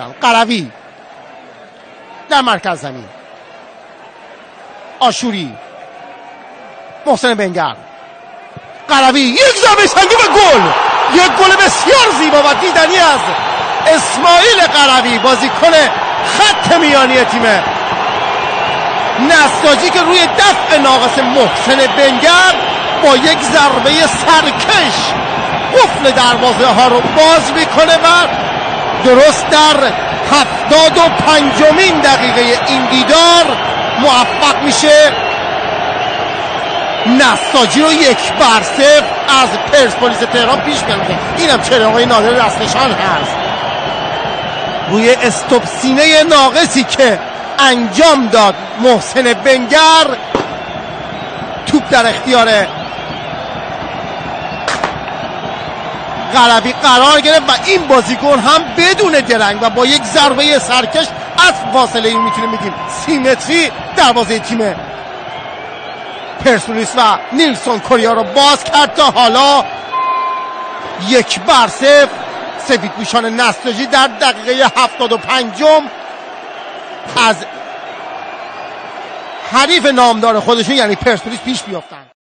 قروی در مرکز زمین، آشوری، محسن بنگر، قروی، یک ضربه سنگین و گل، یک گل بسیار زیبا و دیدنی از اسماعیل قروی، بازیکن خط میانی تیم نساجی که روی دفع ناقص محسن بنگر با یک ضربه سرکش قفل دروازه ها رو باز میکنه و درست در 75مین دقیقه این دیدار موفق میشه نساجی رو 1-0 از پرسپولیس تهران پیش بیاره. اینم چراغای نادر دستشان هست روی استوب سینه ناقصی که انجام داد محسن بنگر. توپ در اختیار قروی قرار گرفت و این بازیکن هم بدون درنگ و با یک ضربه سرکش از فاصله ای میتونیم بگیم 30 متری دروازه تیم پرسپولیس و نیلسون کوریا رو باز کرد. تا حالا 1-0 سفیدپوشان نساجی در دقیقه 75 از حریف نامدار خودشون یعنی پرسپولیس پیش بیافتند.